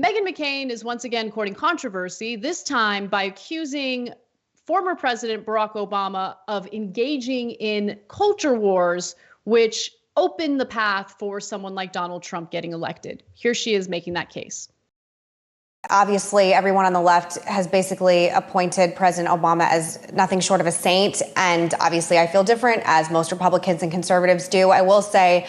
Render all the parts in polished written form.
Meghan McCain is once again courting controversy, this time by accusing former President Barack Obama of engaging in culture wars, which opened the path for someone like Donald Trump getting elected. Here she is making that case. Obviously, everyone on the left has basically appointed President Obama as nothing short of a saint. And obviously, I feel different, as most Republicans and conservatives do. I will say,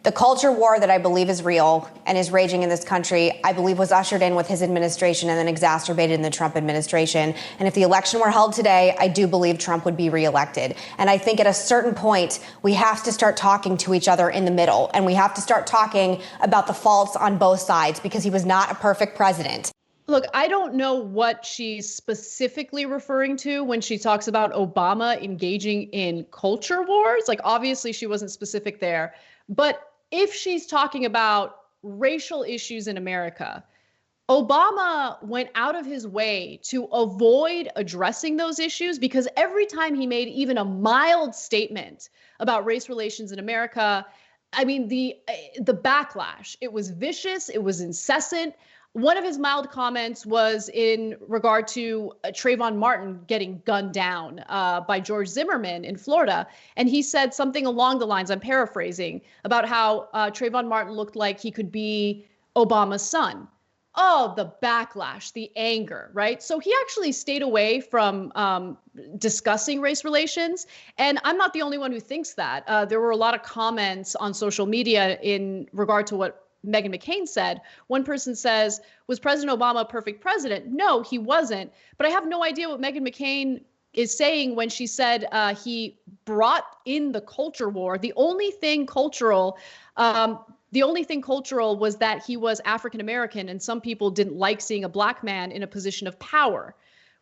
the culture war that I believe is real and is raging in this country, I believe was ushered in with his administration and then exacerbated in the Trump administration. And if the election were held today, I do believe Trump would be reelected. And I think at a certain point, we have to start talking to each other in the middle. And we have to start talking about the faults on both sides, because he was not a perfect president. Look, I don't know what she's specifically referring to when she talks about Obama engaging in culture wars. Like, obviously, she wasn't specific there. But if she's talking about racial issues in America, Obama went out of his way to avoid addressing those issues, because every time he made even a mild statement about race relations in America, I mean, the backlash, it was vicious, it was incessant. One of his mild comments was in regard to Trayvon Martin getting gunned down by George Zimmerman in Florida. And he said something along the lines, I'm paraphrasing, about how Trayvon Martin looked like he could be Obama's son. Oh, the backlash, the anger, right? So he actually stayed away from discussing race relations. And I'm not the only one who thinks that. There were a lot of comments on social media in regard to what Meghan McCain said. One person says, was President Obama a perfect president? No, he wasn't. But I have no idea what Meghan McCain is saying when she said he brought in the culture war. The only thing cultural was that he was African American, and some people didn't like seeing a black man in a position of power,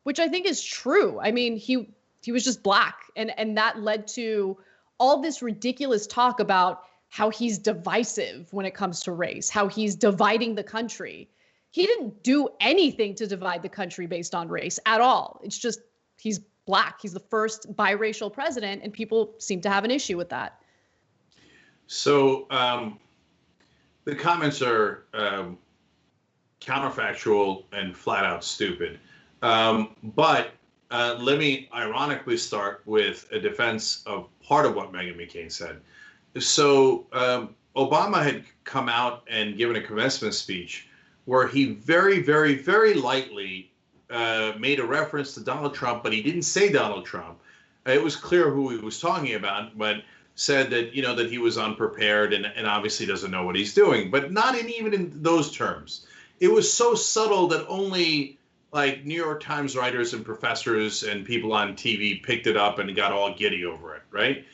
which I think is true. I mean, he was just black, and that led to all this ridiculous talk about how he's divisive when it comes to race, how he's dividing the country. He didn't do anything to divide the country based on race at all. It's just he's black. He's the first biracial president, and people seem to have an issue with that. So the comments are counterfactual and flat out stupid. But let me ironically start with a defense of part of what Meghan McCain said. So Obama had come out and given a commencement speech where he very, very, very lightly made a reference to Donald Trump, but he didn't say Donald Trump. It was clear who he was talking about, but said that, you know, that he was unprepared and obviously doesn't know what he's doing, but not even in those terms. It was so subtle that only like New York Times writers and professors and people on TV picked it up and got all giddy over it, right?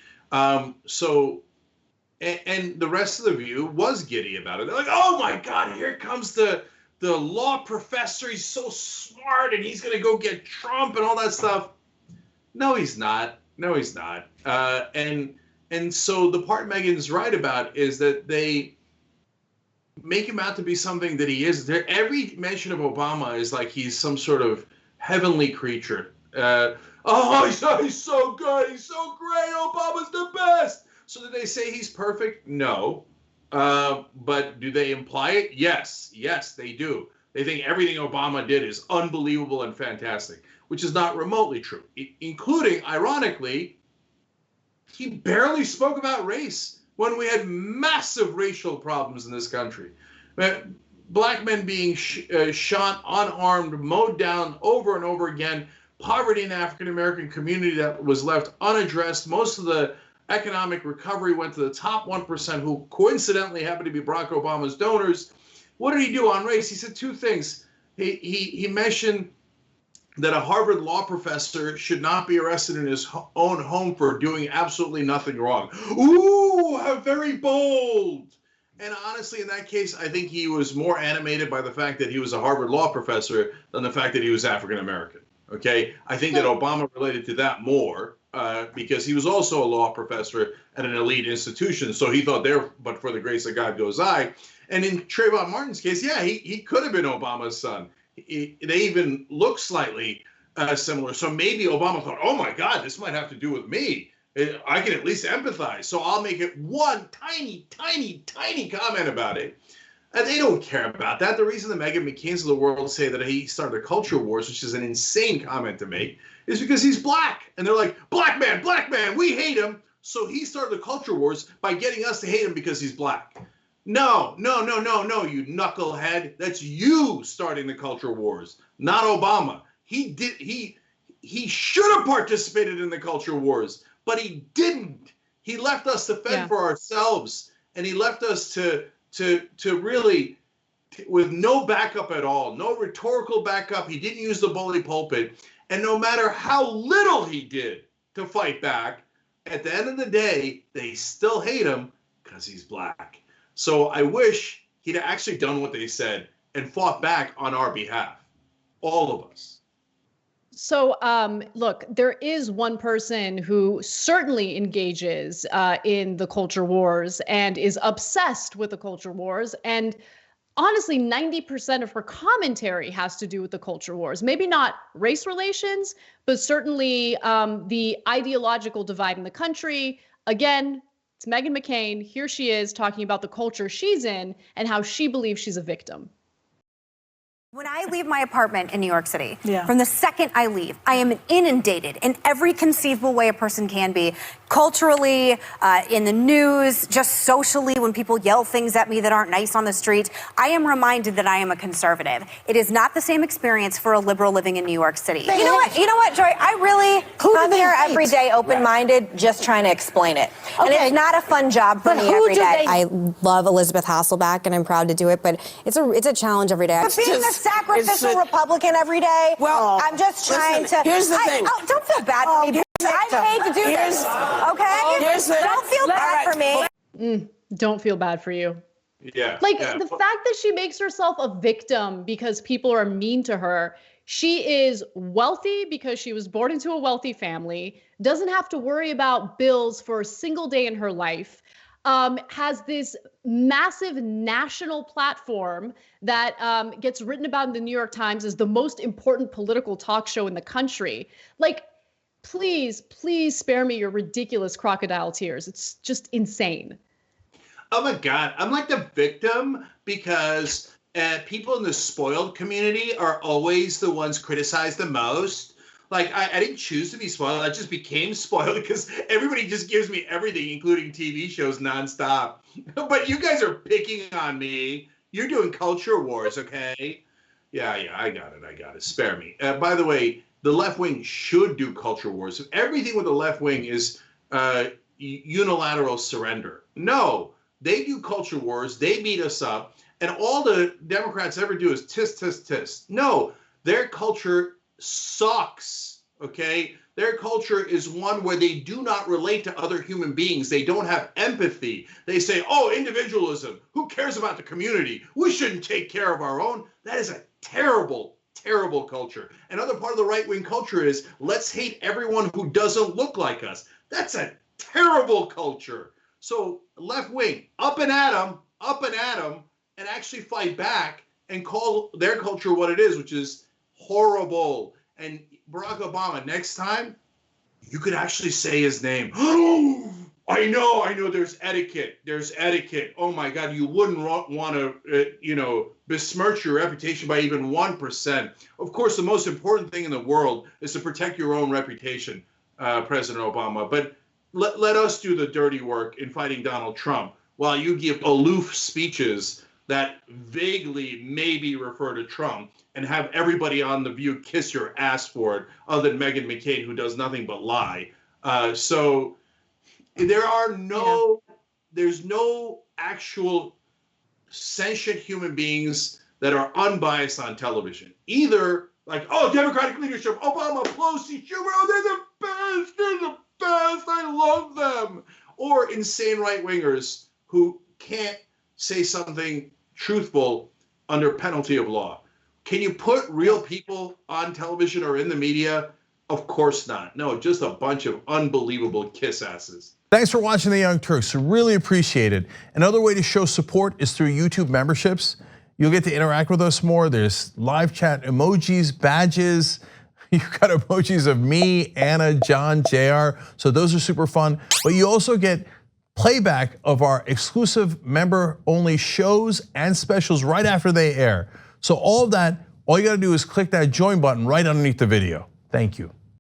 And the rest of the view was giddy about it. They're like, oh my God, here comes the law professor. He's so smart and he's going to go get Trump and all that stuff. No, he's not. No, he's not. And so the part Meghan's right about is that they make him out to be something that he isn't. Every mention of Obama is like he's some sort of heavenly creature. Oh, he's so good. He's so great. Obama's the best. So do they say he's perfect? No. But do they imply it? Yes. Yes, they do. They think everything Obama did is unbelievable and fantastic, which is not remotely true, including, ironically, he barely spoke about race when we had massive racial problems in this country. Black men being shot unarmed, mowed down over and over again, poverty in the African-American community that was left unaddressed. Most of the economic recovery went to the top 1%, who coincidentally happened to be Barack Obama's donors. What did he do on race? He said two things. He mentioned that a Harvard law professor should not be arrested in his own home for doing absolutely nothing wrong. Ooh, how very bold. And honestly, in that case, I think he was more animated by the fact that he was a Harvard law professor than the fact that he was African American. Okay, I think that Obama related to that more because he was also a law professor at an elite institution. So he thought there, but for the grace of God goes I. And in Trayvon Martin's case, yeah, he could have been Obama's son. They even look slightly similar. So maybe Obama thought, oh my God, this might have to do with me. I can at least empathize. So I'll make it one tiny, tiny, tiny comment about it. And they don't care about that. The reason the Meghan McCains of the world say that he started a culture wars, which is an insane comment to make, is because he's black. And they're like, black man, we hate him. So he started the culture wars by getting us to hate him because he's black. No, you knucklehead. That's you starting the culture wars, not Obama. He should have participated in the culture wars, but he didn't. He left us to fend for ourselves, and he left us to really, with no backup at all, no rhetorical backup. He didn't use the bully pulpit. And no matter how little he did to fight back, at the end of the day, they still hate him because he's black. So I wish he'd actually done what they said and fought back on our behalf, all of us. So, look, there is one person who certainly engages in the culture wars and is obsessed with the culture wars. And honestly, 90% of her commentary has to do with the culture wars. Maybe not race relations, but certainly the ideological divide in the country. Again, it's Meghan McCain. Here she is talking about the culture she's in and how she believes she's a victim. When I leave my apartment in New York City, from the second I leave, I am inundated in every conceivable way a person can be, culturally, in the news, just socially, when people yell things at me that aren't nice on the street. I am reminded that I am a conservative. It is not the same experience for a liberal living in New York City. You know what, Joy? I really come here every day open-minded, just trying to explain it. And it's not a fun job for me every day. I love Elizabeth Hasselbeck, and I'm proud to do it, but it's a challenge every day. But being a sacrificial Republican every day, I'm just trying to... Here's the thing. Don't feel bad for me. I hate to do this, okay? Don't feel bad for me. Don't feel bad for you. Yeah. The fact that she makes herself a victim because people are mean to her. She is wealthy because she was born into a wealthy family, doesn't have to worry about bills for a single day in her life, has this massive national platform that gets written about in the New York Times as the most important political talk show in the country. Please spare me your ridiculous crocodile tears. It's just insane. Oh my God, I'm like the victim because people in the spoiled community are always the ones criticized the most. I didn't choose to be spoiled. I just became spoiled because everybody just gives me everything, including TV shows nonstop. But you guys are picking on me. You're doing culture wars, okay? Yeah, I got it. Spare me. By the way, the left wing should do culture wars. Everything with the left wing is unilateral surrender. No, they do culture wars. They beat us up. And all the Democrats ever do is tisk. No, their culture sucks, okay? Their culture is one where they do not relate to other human beings. They don't have empathy. They say, oh, individualism. Who cares about the community? We shouldn't take care of our own. That is a terrible culture. Another part of the right-wing culture is let's hate everyone who doesn't look like us. That's a terrible culture. So left wing, up and at them, and actually fight back and call their culture what it is, which is horrible. And Barack Obama, next time, you could actually say his name. I know, there's etiquette. Oh my God, you wouldn't want to, besmirch your reputation by even 1%. Of course, the most important thing in the world is to protect your own reputation, President Obama. But let us do the dirty work in fighting Donald Trump while you give aloof speeches that vaguely maybe refer to Trump and have everybody on The View kiss your ass for it, other than Meghan McCain, who does nothing but lie. So there's no actual sentient human beings that are unbiased on television. Either Democratic leadership, Obama, Pelosi, Schumer, they're the best, I love them. Or insane right-wingers who can't say something truthful under penalty of law. Can you put real people on television or in the media? Of course not. No, just a bunch of unbelievable kiss asses. Thanks for watching The Young Turks. Really appreciate it. Another way to show support is through YouTube memberships. You'll get to interact with us more. There's live chat emojis, badges. You've got emojis of me, Anna, John, JR. So those are super fun. But you also get playback of our exclusive member-only shows and specials right after they air. So all of that, all you gotta do is click that join button right underneath the video. Thank you.